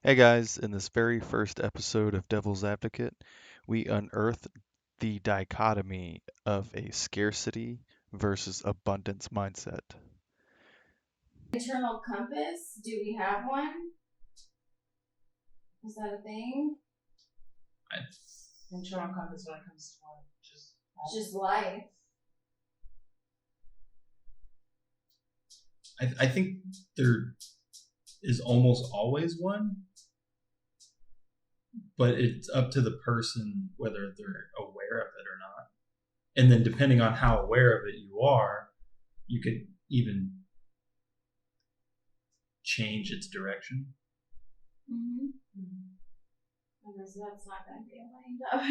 Hey guys, in this very first episode of Devil's Advocate, we unearth the dichotomy of a scarcity versus abundance mindset. Internal compass, do we have one? Is that a thing? Internal compass when it comes to what? Just life. I think there is almost always one, but it's up to the person whether they're aware of it or not. And then depending on how aware of it you are, you could even change its direction. Okay, so that's not going to be a lame dog.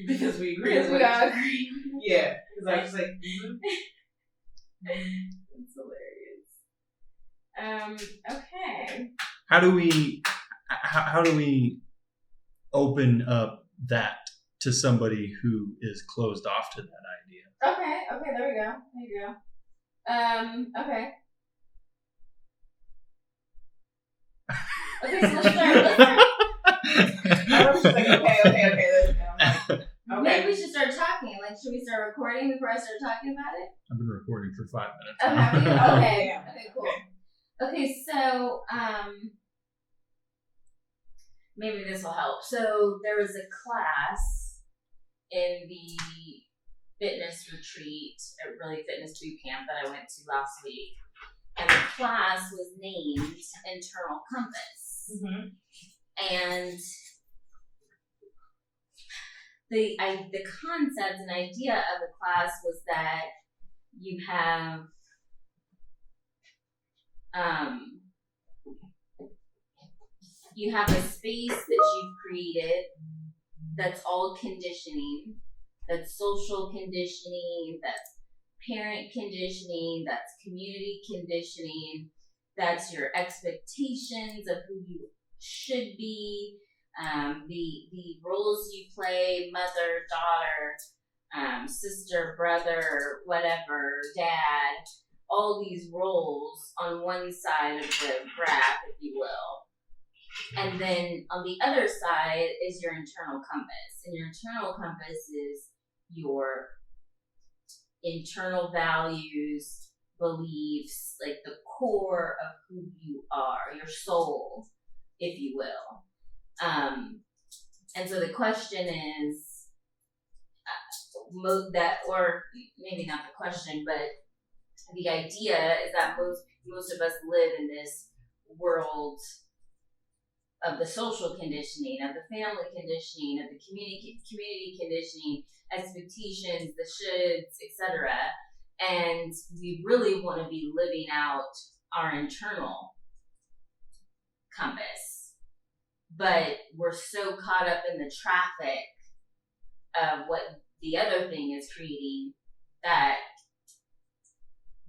Because we agree. Because we all agree. Yeah, because I was like, That's hilarious. Okay. How do we open up that to somebody who is closed off to that idea? Okay, there we go. There you go. Okay. Okay, so let's start. I was just like, okay. Okay. Maybe we should start talking. Like, should we start recording before I start talking about it? I've been recording for 5 minutes. Oh, have you? Okay. Yeah. Okay, cool. Okay, so, maybe this will help. So, there was a class in the fitness retreat, or really fitness boot camp that I went to last week. And the class was named Internal Compass. Mm-hmm. And the concept and idea of the class was that you have a space that you've created that's all conditioning, that's social conditioning, that's parent conditioning, that's community conditioning, that's your expectations of who you should be, the roles you play, mother, daughter, sister, brother, whatever, dad, all these roles on one side of the graph, if you will. And then on the other side is your internal compass. And your internal compass is your internal values, beliefs, like the core of who you are, your soul, if you will. And so the question is or maybe not the question, but the idea is that most of us live in this world of the social conditioning, of the family conditioning, of the community conditioning, expectations, the shoulds, etc. And we really want to be living out our internal compass. But we're so caught up in the traffic of what the other thing is creating that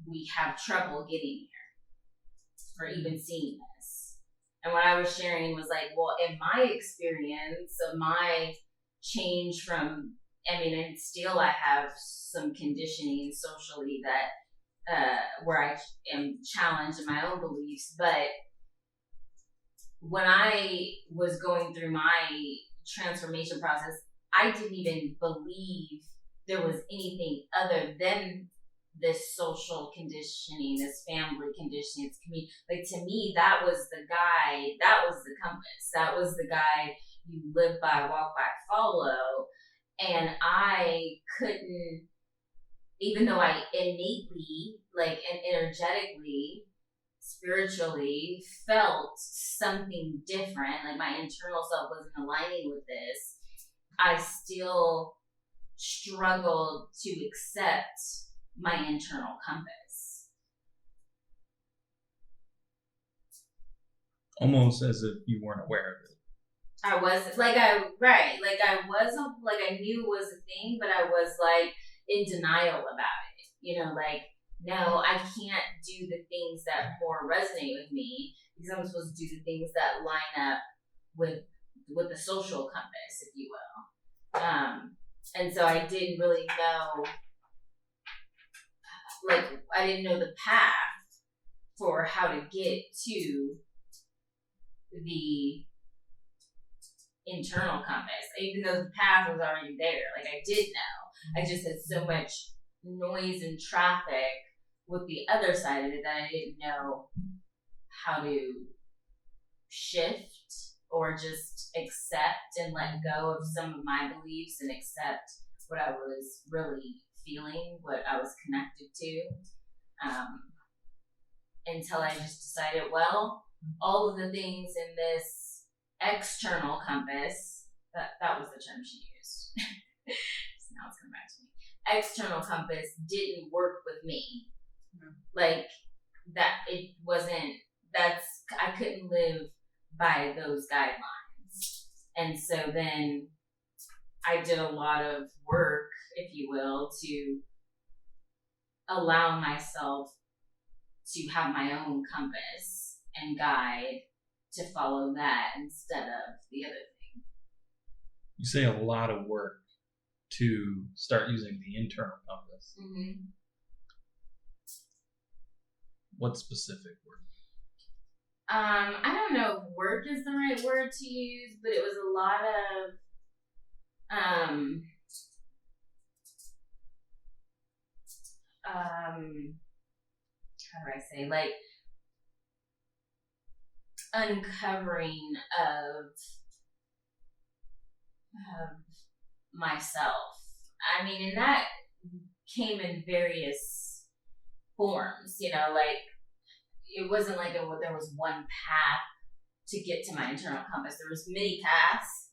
we have trouble getting here or even seeing this. And what I was sharing was like, well, in my experience of my change from, and still I have some conditioning socially that where I am challenged in my own beliefs, but when I was going through my transformation process, I didn't even believe there was anything other than this social conditioning, this family conditioning, this community. Like, to me, that was the guide, that was the compass, that was the guide you live by, walk by, follow. And I couldn't, even though I innately, like, and energetically, spiritually felt something different, like my internal self wasn't aligning with this, I still struggled to accept my internal compass. Almost as if you weren't aware of it. I was I knew it was a thing, but I was like in denial about it. No, I can't do the things that more resonate with me because I'm supposed to do the things that line up with the social compass, if you will. And so I didn't really know, I didn't know the path for how to get to the internal compass, even though the path was already there. Like, I did know. I just had so much noise and traffic with the other side of it that I didn't know how to shift or just accept and let go of some of my beliefs and accept what I was really feeling, what I was connected to, until I just decided, well, all of the things in this external compass, that was the term she used. So now it's coming back to me. External compass didn't work with me. Like, that, it wasn't, I couldn't live by those guidelines. And so then I did a lot of work, if you will, to allow myself to have my own compass and guide, to follow that instead of the other thing. You say a lot of work to start using the internal compass. Mm-hmm. What specific work? I don't know if work is the right word to use, but it was a lot of how do I say, like, uncovering of myself. I mean, and that came in various forms, you know, like, it wasn't like there was one path to get to my internal compass. There was many paths,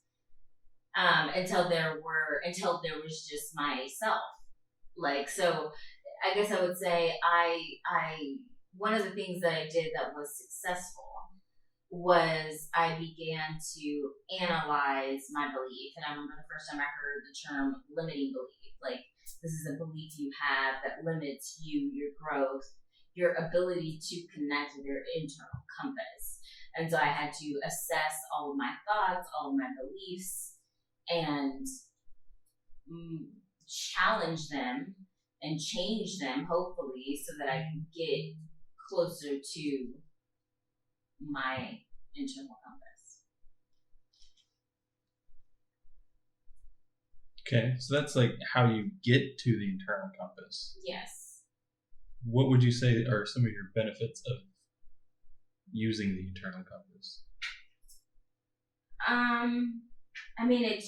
until there was just myself. Like, so I guess I would say one of the things that I did that was successful was I began to analyze my belief. And I remember the first time I heard the term limiting belief. Like, this is a belief you have that limits you, your growth, your ability to connect with your internal compass. And so I had to assess all of my thoughts, all of my beliefs, and challenge them and change them, hopefully, so that I can get closer to my internal compass. Okay, so that's like how you get to the internal compass. Yes. What would you say are some of your benefits of using the internal compass? I mean, I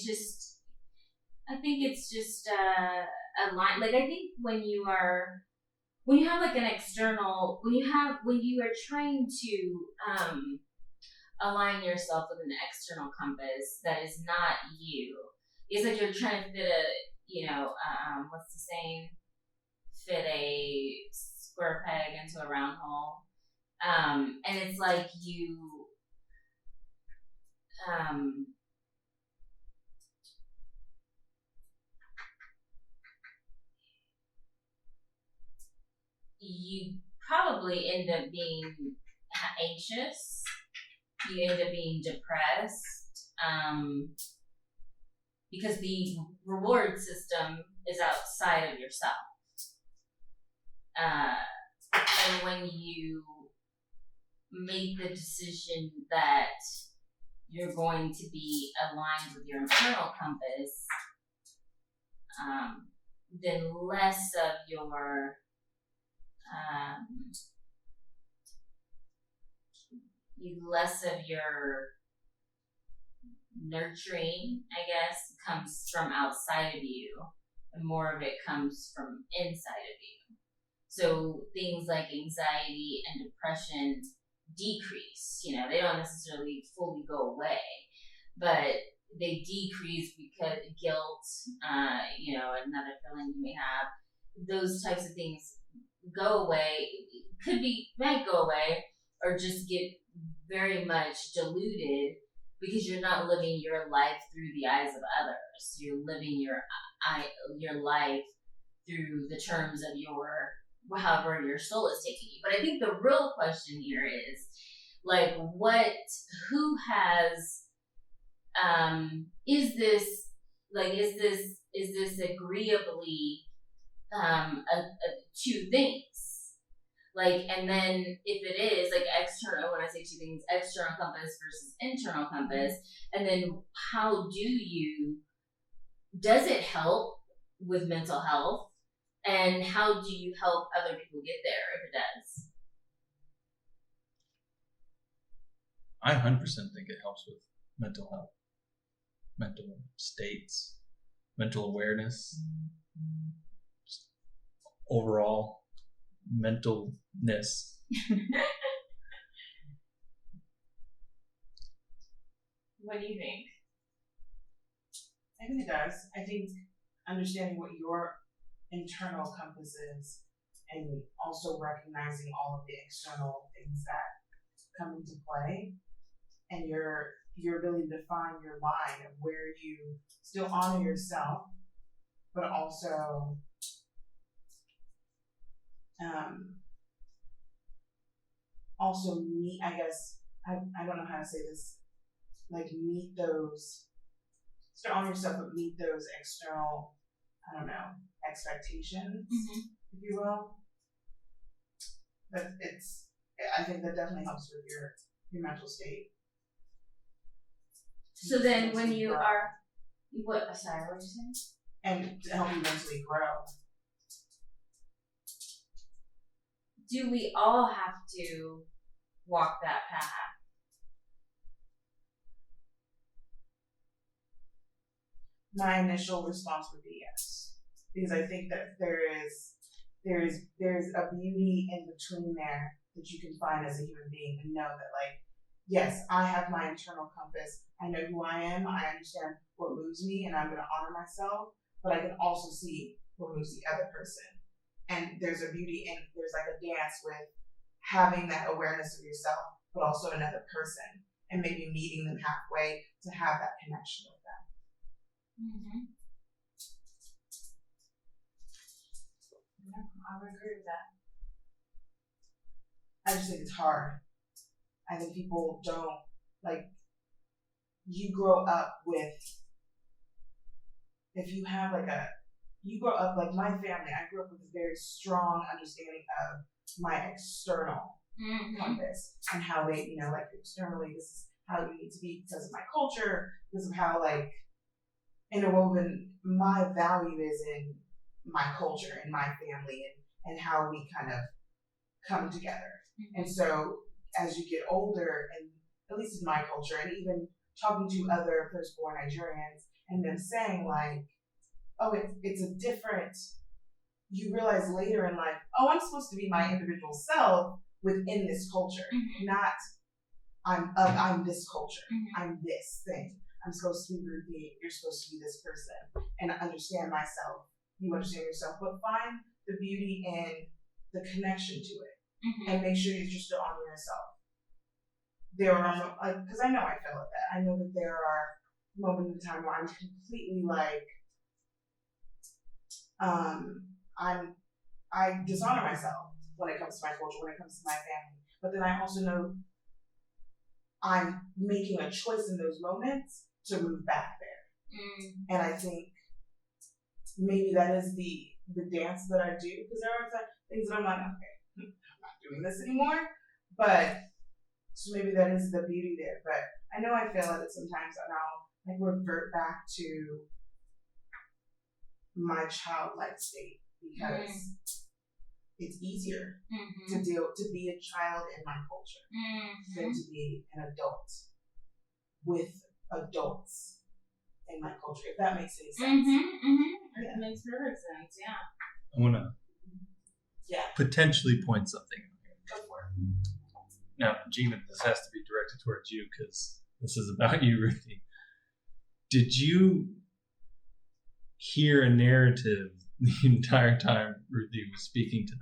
think it's just a line. Like, I think when you have like an external, when you are trying to align yourself with an external compass that is not you, it's like you're trying to fit what's the saying? Fit a square peg into a round hole. And it's like you probably end up being anxious. You end up being depressed, because the reward system is outside of yourself. And when you make the decision that you're going to be aligned with your internal compass, then less of your nurturing, I guess, comes from outside of you, and more of it comes from inside of you. So things like anxiety and depression decrease. You know, they don't necessarily fully go away, but they decrease because guilt, another feeling you may have, those types of things go away. Might go away, or just get very much diluted, because you're not living your life through the eyes of others. You're living your life through the terms of however your soul is taking you. But I think the real question here is, like, who has, is this agreeably two things? Like, and then if it is like external, when I say two things, external compass versus internal compass, and then how does it help with mental health? And how do you help other people get there if it does? I 100% think it helps with mental health, mental states, mental awareness, just overall mentalness. What do you think? I think it does. I think understanding what your internal compass is and also recognizing all of the external things that come into play and your ability to find your line of where you still honor yourself, but also meet, I guess, I don't know how to say this, like meet those, still honor yourself, but meet those external, I don't know, expectations, if you will. But I think that definitely helps with your mental state. So then when you are, what did you say? And to help you mentally grow. Do we all have to walk that path? My initial response would be yes, because I think that there's a beauty in between there that you can find as a human being and know that, like, yes, I have my internal compass. I know who I am. I understand what moves me, and I'm going to honor myself. But I can also see what moves the other person. And there's a beauty in, there's like a dance with having that awareness of yourself, but also another person, and maybe meeting them halfway to have that connection with them. Yeah, I would agree with that. I just think it's hard. I think people don't, like, you grow up with, if you have like you grow up, like my family, I grew up with a very strong understanding of my external compass and how they, you know, like externally, this is how you need to be because of my culture, because of how, like, interwoven my value is in my culture and my family and how we kind of come together. And so as you get older, and at least in my culture, and even talking to other firstborn Nigerians and them saying like, oh, it's a different, you realize later in life, oh, I'm supposed to be my individual self within this culture, not I'm this culture, I'm this thing. I'm supposed to be Ruthie, you're supposed to be this person, and understand myself, you understand yourself, but find the beauty in the connection to it, and make sure you're still honoring yourself. There are, like, because I know I fell at that. I know that there are moments in time where I'm completely like, I dishonor myself when it comes to my culture, when it comes to my family. But then I also know I'm making a choice in those moments to move back there. And I think maybe that is the dance that I do, because there are things that I'm like, okay, I'm not doing this anymore. But so maybe that is the beauty there. But I know I fail at it sometimes, and I'll like revert back to my childlike state because it's easier to be a child in my culture than to be an adult with adults in my culture, if that makes any sense. That makes perfect sense, yeah. I want to potentially point something. Go for it. Now, Gina, this has to be directed towards you because this is about you, Ruthie. Did you hear a narrative the entire time Ruthie was speaking to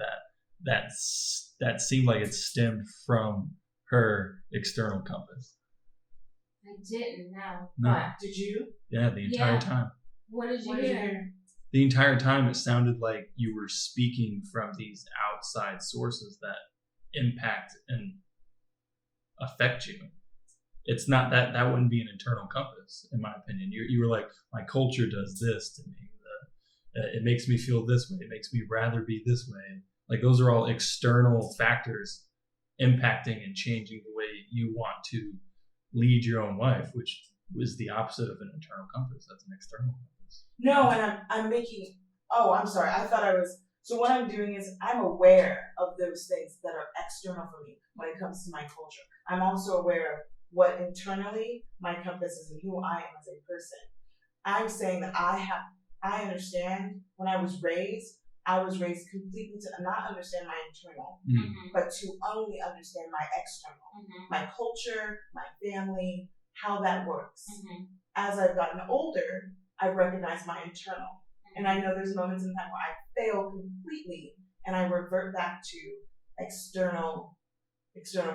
that seemed like it stemmed from her external compass? I didn't know. No. What? Did you? Yeah, the entire time. What did you hear? The entire time it sounded like you were speaking from these outside sources that impact and affect you. It's not that wouldn't be an internal compass, in my opinion. You were like, my culture does this to me. It makes me feel this way. It makes me rather be this way. Like those are all external factors impacting and changing the way you want to lead your own life, which is the opposite of an internal compass. That's an external compass. No, and I'm making. Oh, I'm sorry. I thought I was. So what I'm doing is I'm aware of those things that are external for me when it comes to my culture. I'm also aware of what internally my compass is and who I am as a person. I'm saying that I understand when I was raised completely to not understand my internal, but to only understand my external, my culture, my family, how that works. As I've gotten older, I've recognized my internal. And I know there's moments in time where I fail completely and I revert back to external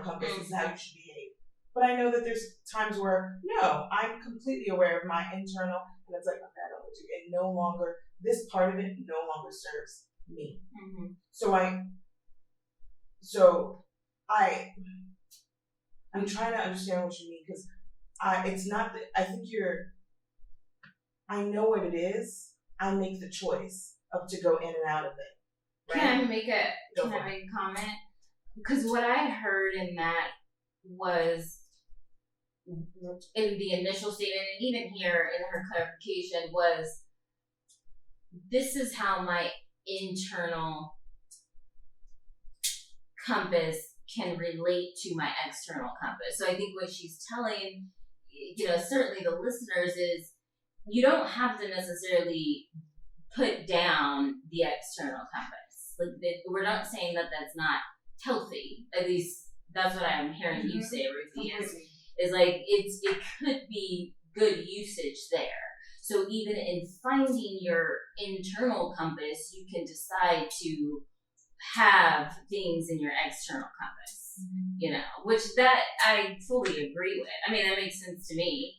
compass. This is how you should behave. But I know that there's times where, no, I'm completely aware of my internal, and it's like, okay, I don't know what to do. And no longer, this part of it no longer serves me. I'm trying to understand what you mean, because it's not that, I think I know what it is. I make the choice to go in and out of it. Right? Can I make a comment? Because what I heard in that was, in the initial statement, and even here in her clarification, was this is how my internal compass can relate to my external compass. So I think what she's telling, certainly the listeners, is you don't have to necessarily put down the external compass. Like we're not saying that that's not healthy. At least that's what I'm hearing you say, Ruthie. Is like it could be good usage there. So even in finding your internal compass, you can decide to have things in your external compass. Which that I fully agree with. I mean, that makes sense to me.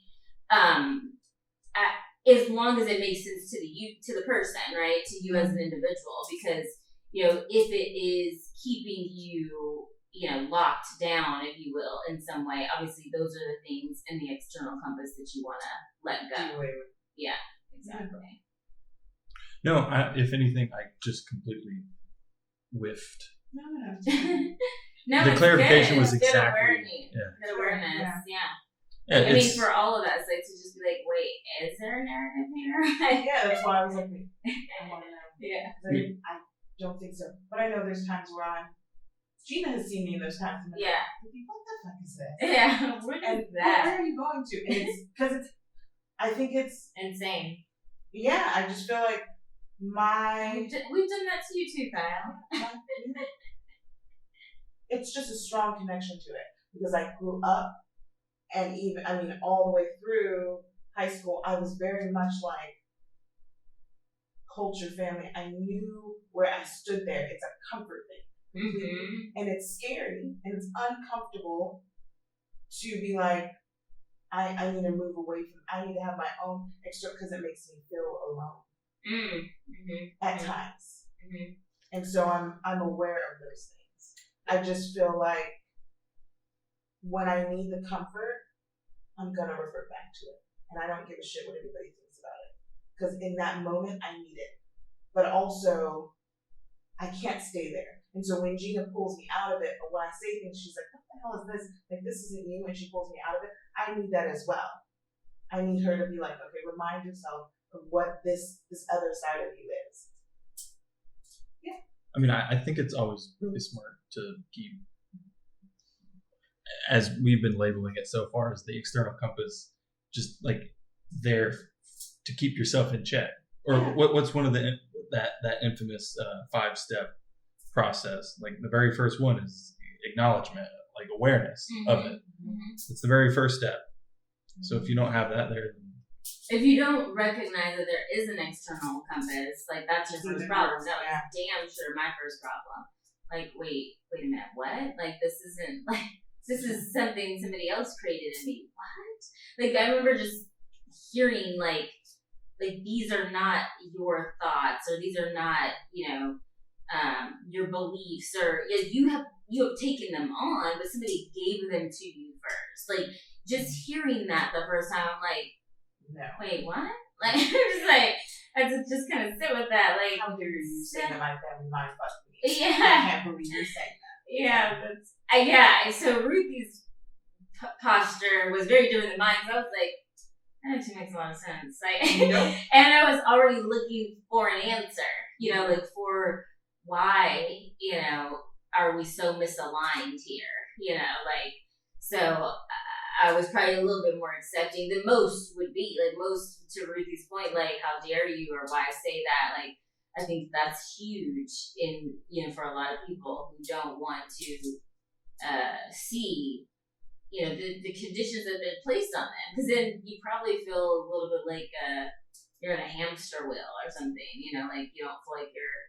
As long as it makes sense to the person, right? To you as an individual, because if it is keeping you locked down, if you will, in some way, obviously those are the things in the external compass that you want to let go. Yeah, exactly. No, if anything, I just completely whiffed. No, the clarification was exactly good awareness. Yeah. Yeah, I mean, for all of us, like to just be like, wait, is there a narrative here? Yeah, that's why I was like, I want to know. Yeah, I don't think so. But I know there's times where Gina has seen me in those times. And yeah. Like, what the fuck is this? Yeah, what is that? Where are you going to? And it's because I think it's insane. Yeah, I just feel like we've done that to you too, Kyle. It's just a strong connection to it because I grew up. And all the way through high school, I was very much like culture, family. I knew where I stood there. It's a comfort thing. And it's scary and it's uncomfortable to be like, I need to move away I need to have my own extra, because it makes me feel alone at times. And so I'm aware of those things. I just feel like when I need the comfort, I'm going to revert back to it. And I don't give a shit what anybody thinks about it. Because in that moment, I need it. But also, I can't stay there. And so when Gina pulls me out of it, or when I say things, she's like, what the hell is this? Like, this isn't you. And she pulls me out of it. I need that as well. I need her to be like, okay, remind yourself of what this other side of you is. Yeah. I mean, I think it's always really smart to keep, as we've been labeling it so far, as the external compass, just like there to keep yourself in check. Or what's one of that infamous 5-step process? Like the very first one is acknowledgement, like awareness of it. It's the very first step. So if you don't have that there, if you don't recognize that there is an external compass, like that's your first problem. That was damn sure my first problem. Like, wait a minute, what? Like this isn't like. This is something somebody else created in me. What? Like I remember just hearing like these are not your thoughts, or these are not your beliefs, or you have taken them on, but somebody gave them to you first. Like just hearing that the first time, I'm like, no, wait, what? Like I'm just like I had to just kind of sit with that. Like, how dare you say that my family mind fucked me? Yeah. I can't believe you're saying that. Yeah, that's so Ruthie's posture was very different than mine. So I was like, that actually makes a lot of sense. Like, and I was already looking for an answer. Like for why are we so misaligned here? So I was probably a little bit more accepting than most would be. Like most, to Ruthie's point, like how dare you, or why say that? Like I think that's huge in for a lot of people who don't want to see the conditions that have been placed on them, because then you probably feel a little bit like you're in a hamster wheel or something. Like you don't feel like you're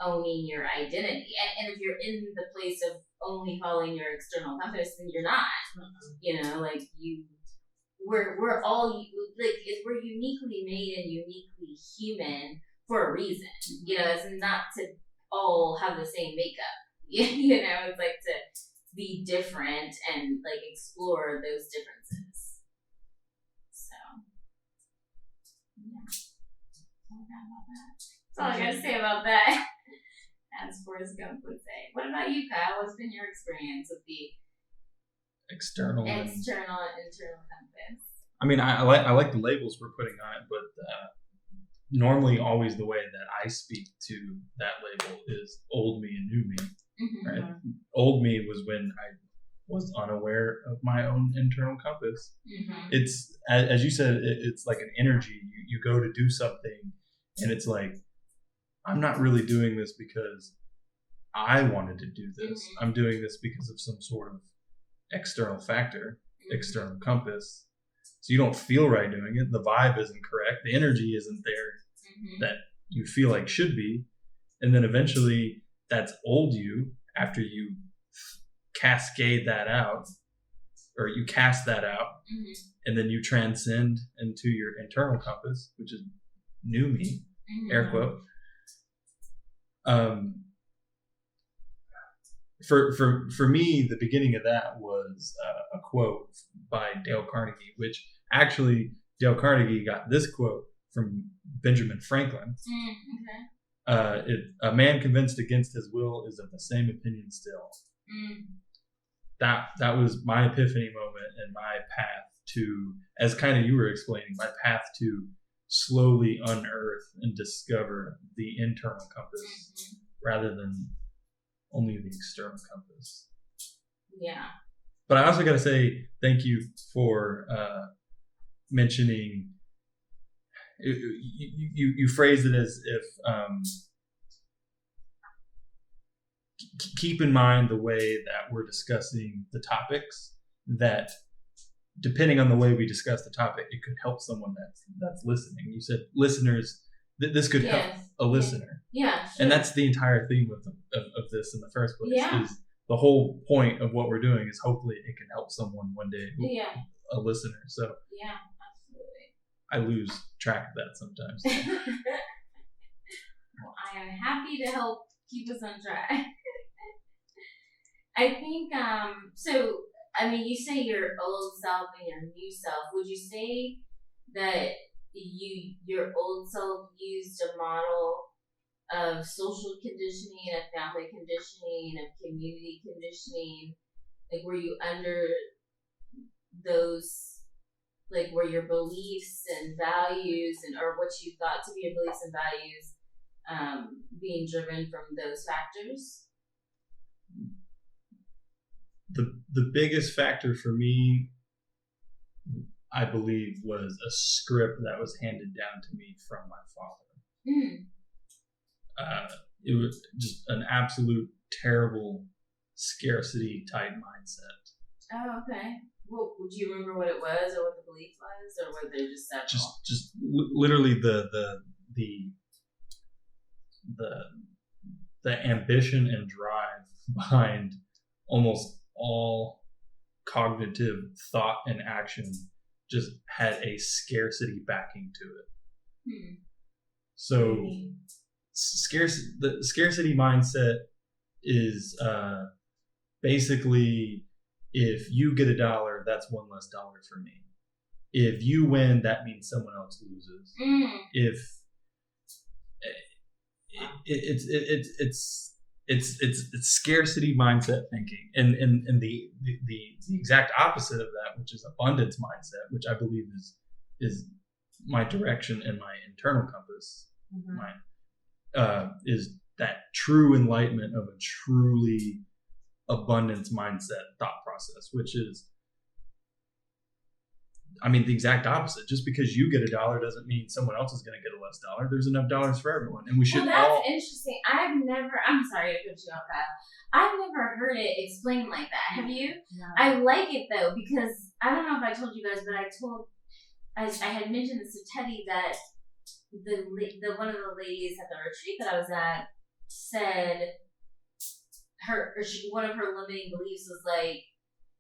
owning your identity, and if you're in the place of only following your external compass, then you're not. Like we're all like we're uniquely made and uniquely human for a reason. It's not to all have the same makeup. It's like to be different and like explore those differences. So yeah, that's all I gotta say about that. As Forrest Gump would say. What about you, Kyle? What's been your experience with the external and internal compass? I mean, I like the labels we're putting on it, but normally always the way that I speak to that label is old me and new me. Right? Old me was when I was unaware of my own internal compass. It's, as you said, it's like an energy. You go to do something, and it's like, I'm not really doing this because I wanted to do this. I'm doing this because of some sort of external factor, external compass. So you don't feel right doing it. The vibe isn't correct. The energy isn't there that you feel like should be. And then eventually that's old you, after you cascade that out, or you cast that out, and then you transcend into your internal compass, which is new me, air quote. For me, the beginning of that was a quote by Dale Carnegie, which actually Dale Carnegie got this quote from Benjamin Franklin. A man convinced against his will is of the same opinion still. That was my epiphany moment and my path to, as kind of you were explaining, my path to slowly unearth and discover the internal compass rather than only the external compass. Yeah. But I also got to say thank you for mentioning. You phrased it as if keep in mind the way that we're discussing the topics, that depending on the way we discuss the topic, it could help someone that's listening. You said listeners, this could help a listener. Yeah, sure. And that's the entire theme of this in the first place. Is the whole point of what we're doing is hopefully it can help someone one day, a listener. So yeah, absolutely. I lose track of that sometimes. Well, I am happy to help keep us on track. I think, so, I mean, you say your old self and your new self. Would you say that your old self used a model of social conditioning, of family conditioning, of community conditioning? Like, were you under those, like, were your beliefs and values or what you thought to be your beliefs and values being driven from those factors? The biggest factor for me, I believe, was a script that was handed down to me from my father. It was just an absolute terrible scarcity type mindset. Oh, okay. Well, do you remember what it was, or what the belief was, or were they just several? Just literally the ambition and drive behind almost all cognitive thought and action just had a scarcity backing to it. So the scarcity mindset is basically, if you get $1, that's one less dollar for me. If you win, that means someone else loses. If it's it's scarcity mindset thinking, and the exact opposite of that, which is abundance mindset, which I believe is my direction and my internal compass. Is that true enlightenment of a truly abundance mindset thought process, which is, I mean, the exact opposite. Just because you get $1 doesn't mean someone else is going to get a less dollar. There's enough dollars for everyone, and we should that's interesting. I'm sorry to put you off that. I've never heard it explained like that. Have you? No. I like it though, because I don't know if I told you guys, but I had mentioned this to Teddy, that the one of the ladies at the retreat that I was at said one of her limiting beliefs was like,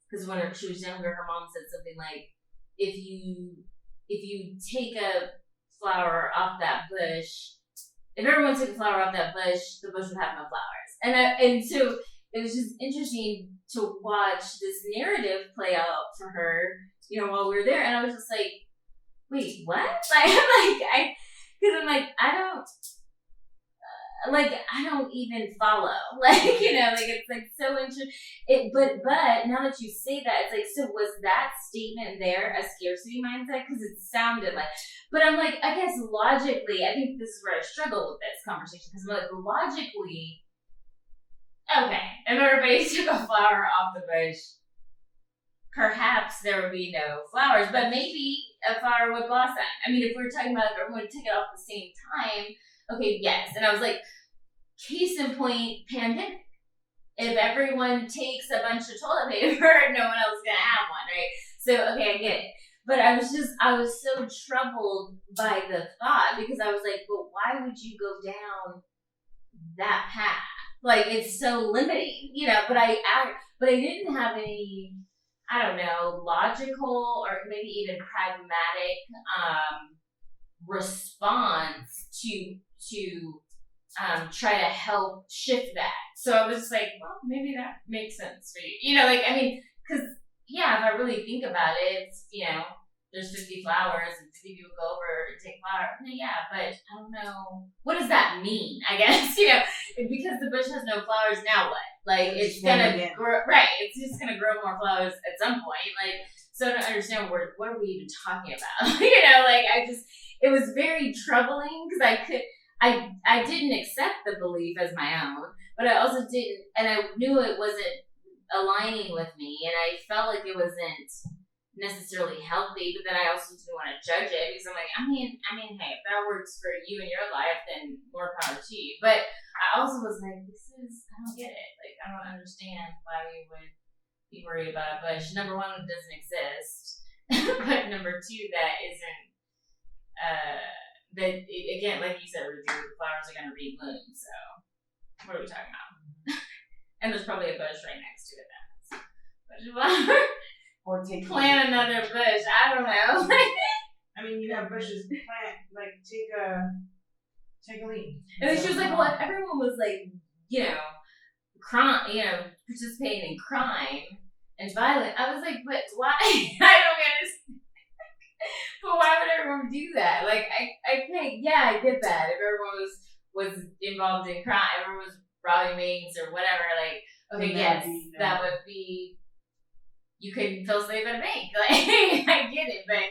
because when she was younger, her mom said something like, if you take a flower off that bush, if everyone took a flower off that bush, the bush would have no flowers. And so it was just interesting to watch this narrative play out for her, while we were there. And I was just like, wait, what? I don't even follow. It's like so interesting. But now that you say that, it's like, so was that statement there a scarcity mindset? Because it sounded like, but I'm like, I guess logically, I think this is where I struggle with this conversation, because I'm like, logically, okay, if everybody took a flower off the bush, perhaps there would be no flowers, but maybe a flower would blossom. I mean, if we were talking about if everyone would take it off at the same time, okay, yes. And I was like, case in point, pandemic. If everyone takes a bunch of toilet paper, no one else is going to have one, right? So, okay, I get it. But I was so troubled by the thought, because I was like, but why would you go down that path? Like, it's so limiting, but I didn't have any, I don't know, logical or maybe even pragmatic response to try to help shift that. So I was just like, well, maybe that makes sense for you. Because, yeah, if I really think about it, it's, there's 50 flowers and 50 people go over and take flowers. Yeah, but I don't know. What does that mean, I guess? Because the bush has no flowers, now what? Like, it's going to grow, right, it's just going to grow more flowers at some point. Like, so I don't understand what are we even talking about? It was very troubling, because I didn't accept the belief as my own, but I also didn't, and I knew it wasn't aligning with me, and I felt like it wasn't necessarily healthy, but then I also didn't want to judge it, because I'm like, I mean, hey, if that works for you in your life, then more power to you. But I also was like, I don't get it. Like, I don't understand why we would be worried about a bush. Number one, it doesn't exist. But number two, that isn't, again, like you said, Ruthie, the flowers are going to rebloom, so what are we talking about? And there's probably a bush right next to it then. Bush flower. Or plant another bush. I don't know. I mean, you have bushes. Take a leaf. And then she was like, well, if everyone was like, crying, participating in crime and violence, I was like, but why? I don't understand. But why would everyone do that? Like, I get that. If everyone was involved in crime, everyone was robbing banks or whatever, like, okay, yes, that would be, you couldn't feel safe at a bank. Like, I get it, but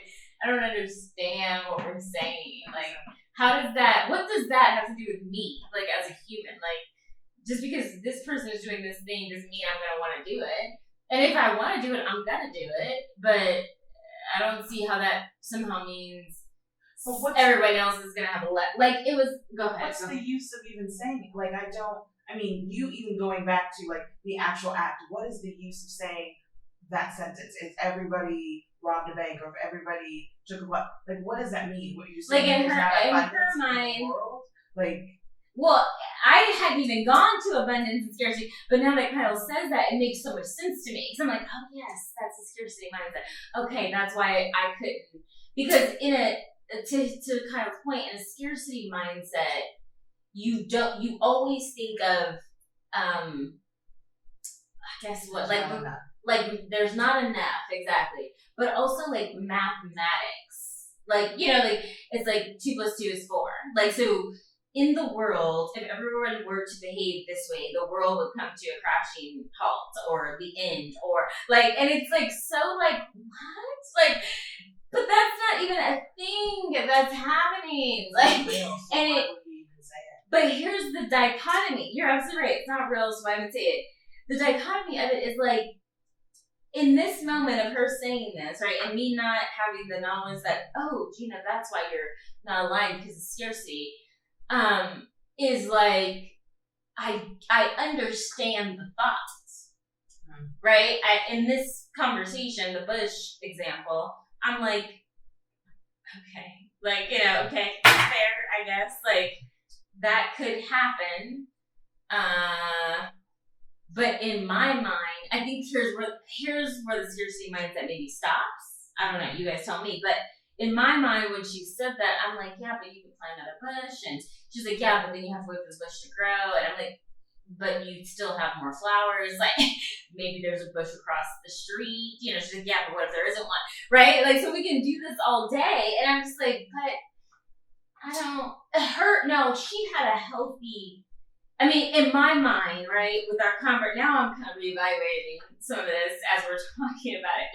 I don't understand what we're saying. Like, what does that have to do with me, like, as a human? Like, just because this person is doing this thing doesn't mean I'm going to want to do it. And if I want to do it, I'm going to do it. But I don't see how that somehow means everybody else is going to have a go ahead. What's the use of even saying it? Like, you even going back to, like, the actual act, what is the use of saying that sentence? If everybody robbed a bank, or if everybody took a what? Like, what does that mean? What you're saying? Like, in her mind, like, well, I hadn't even gone to abundance and scarcity, but now that Kyle says that, it makes so much sense to me. Because I'm like, oh yes, that's a scarcity mindset. Okay, that's why I couldn't, because to Kyle's point, in a scarcity mindset, you always think of, I guess what, like there's not enough, exactly, but also like mathematics, like, like it's like 2 + 2 is 4, like, so in the world, if everyone were to behave this way, the world would come to a crashing halt or the end or like, and it's like, so like, what? Like, but that's not even a thing that's happening. Like, real, so and why it, would we even say it? but here's the dichotomy. You're absolutely right. It's not real, so I would say it. The dichotomy of it is like, in this moment of her saying this, right, and me not having the knowledge that, oh, Gina, that's why you're not aligned because of scarcity, is like, I understand the thoughts, right? In this conversation, the Bush example, I'm like, okay, like, okay, fair, I guess, like, that could happen, but in my mind, I think here's where the scarcity mindset maybe stops. I don't know, you guys tell me, but in my mind, when she said that, I'm like, yeah, but you can plant another bush, and she's like, yeah, but then you have to wait for this bush to grow, and I'm like, but you still have more flowers, like, maybe there's a bush across the street, she's like, yeah, but what if there isn't one, right? Like, so we can do this all day, and I'm just like, but she had a healthy, I mean, in my mind, right, with our convert, now I'm kind of reevaluating some of this as we're talking about it.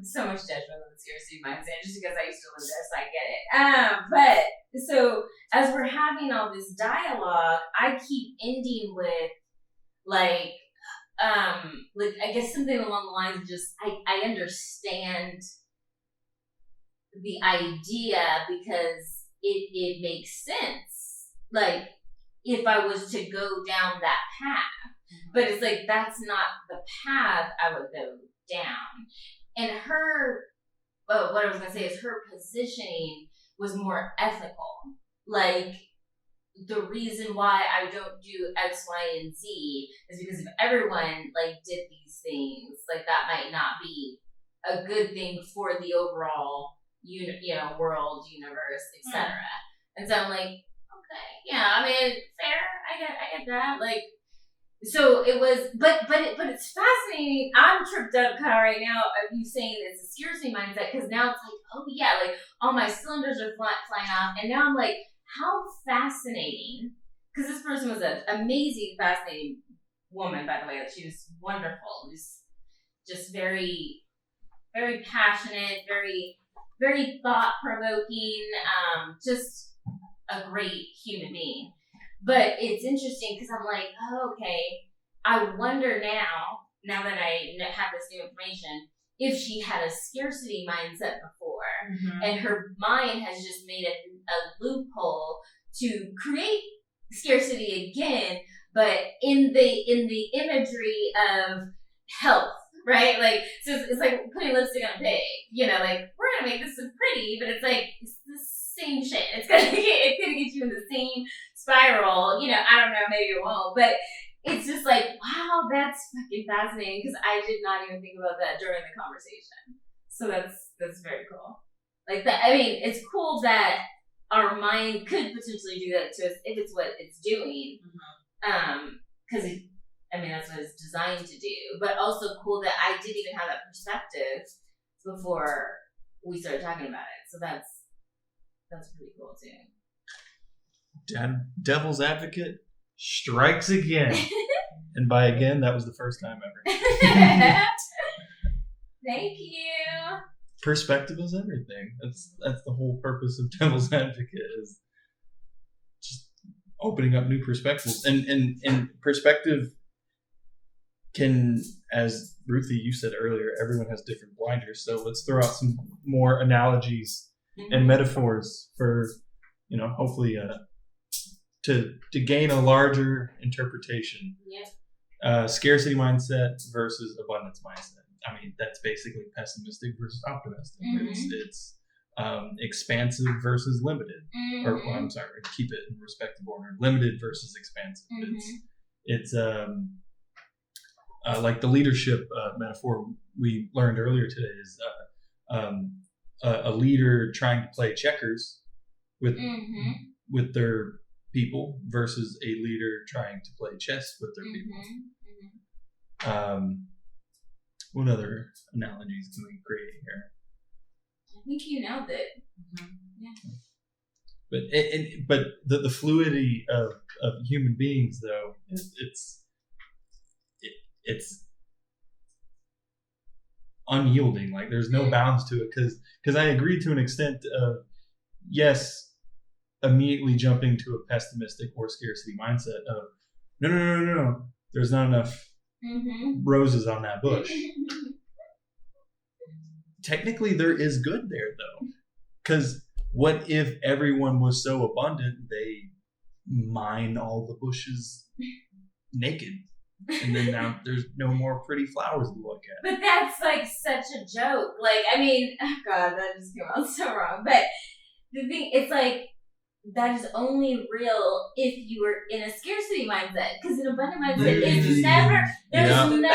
So much judgment on the scarcity mindset, just because I used to live this, I get it. But so as we're having all this dialogue, I keep ending with like I guess something along the lines of just I understand the idea because it makes sense. Like if I was to go down that path, but it's like that's not the path I would go down. And what I was gonna say is her positioning was more ethical. Like the reason why I don't do X, Y, and Z is because if everyone like did these things, like that might not be a good thing for the overall world, universe, etc. And so I'm like, okay, yeah, I mean, fair. I get that. Like, so it was, but it's fascinating. I'm tripped up kind of right now of you saying it's a scarcity mindset because now it's like, oh yeah, like all my cylinders are flying off, and now I'm like, how fascinating. Because this person was an amazing, fascinating woman, by the way. Like she was wonderful, just very, very passionate, very, very thought provoking, just a great human being. But it's interesting because I'm like, oh, okay, I wonder now that I have this new information, if she had a scarcity mindset before, and her mind has just made a loophole to create scarcity again, but in the imagery of health, right? Like, so it's like putting lipstick on a pig, like we're gonna make this look pretty, but it's like it's the same shit. It's gonna get you in the same spiral. I don't know, maybe it won't, but it's just like, wow, that's fucking fascinating because I did not even think about that during the conversation. So that's very cool. Like that, I mean, it's cool that our mind could potentially do that to us if it's what it's doing. Because that's what it's designed to do. But also cool that I didn't even have that perspective before we started talking about it. So that's pretty cool too. Devil's advocate strikes again. And by again, that was the first time ever. Thank you. Perspective is everything. That's the whole purpose of devil's advocate, is just opening up new perspectives. And perspective can, as Ruthie, you said earlier, everyone has different blinders. So let's throw out some more analogies and metaphors for, hopefully to gain a larger interpretation. Yeah. Scarcity mindset versus abundance mindset. I mean, that's basically pessimistic versus optimistic. It's expansive versus limited. Or, I'm sorry, keep it in respective order. Limited versus expansive. It's like the leadership metaphor we learned earlier today is a leader trying to play checkers with their people versus a leader trying to play chess with their people. What other analogies can we create here? I think you nailed it. Yeah. But the fluidity of human beings though it's unyielding. Like there's no bounds to it because I agree to an extent of yes, immediately jumping to a pessimistic or scarcity mindset of no. There's not enough roses on that bush. Technically, there is good there though, because what if everyone was so abundant they mine all the bushes naked? And then now there's no more pretty flowers to look at. But that's like such a joke. Like, I mean, oh God, that just came out so wrong. But the thing, it's like, that is only real if you are in a scarcity mindset. Because an abundant mindset is never, there's no limit.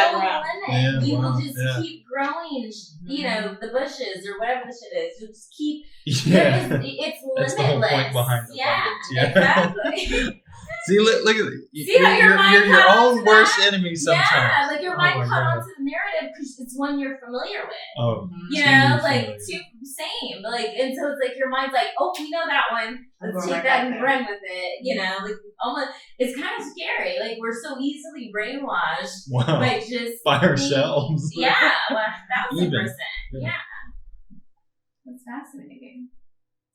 Yeah, You will just keep growing, you know, the bushes or whatever the shit is. You'll just keep, it's limitless. That's the whole point behind abundance. Yeah. Exactly. See, look at it. See how your mind you're your own worst enemy sometimes. Yeah, like your mind caught onto the narrative because it's one you're familiar with. Oh, you know, like same. Like, and so it's like your mind's like, oh, we know that one. Let's take that and run with it. You know, like almost. It's kind of scary. Like we're so easily brainwashed by just by ourselves. Yeah, 1,000%. Yeah, that's fascinating.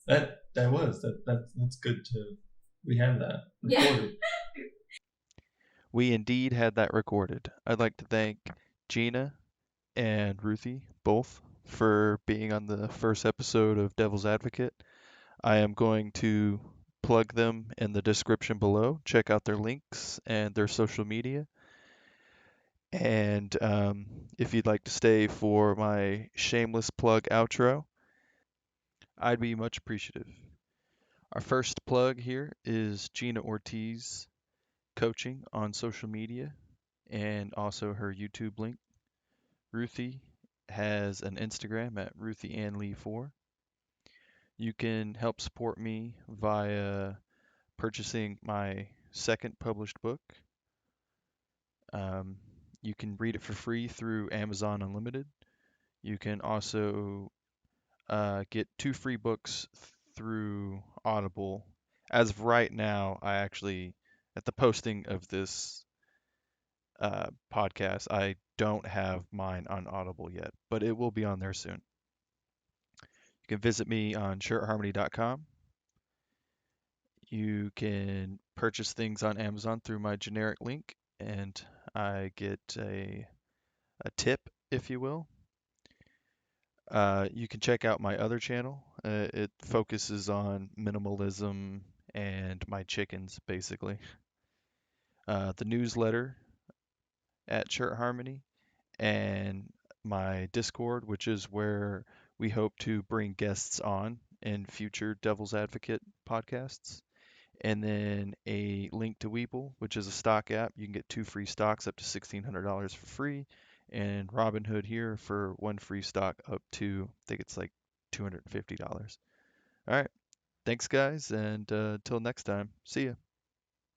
That's good to. We have that recorded. Yeah. We indeed had that recorded. I'd like to thank Gina and Ruthie both for being on the first episode of Devil's Advocate. I am going to plug them in the description below. Check out their links and their social media. And if you'd like to stay for my shameless plug outro, I'd be much appreciative. Our first plug here is Gina Ortiz Coaching on social media and also her YouTube link. Ruthie has an Instagram at RuthieAnnLee4. You can help support me via purchasing my second published book. You can read it for free through Amazon Unlimited. You can also get 2 free books through Audible. As of right now, I actually, at the posting of this podcast, I don't have mine on Audible yet, but it will be on there soon. You can visit me on shirtharmony.com. You can purchase things on Amazon through my generic link, and I get a tip, if you will. You can check out my other channel. It focuses on minimalism and my chickens, basically. The newsletter at Shirt Harmony, and my Discord, which is where we hope to bring guests on in future Devil's Advocate podcasts. And then a link to Weeble, which is a stock app. You can get 2 free stocks up to $1,600 for free. And Robinhood here for 1 free stock up to, I think it's like $250. All right. Thanks, guys. And until next time, see ya.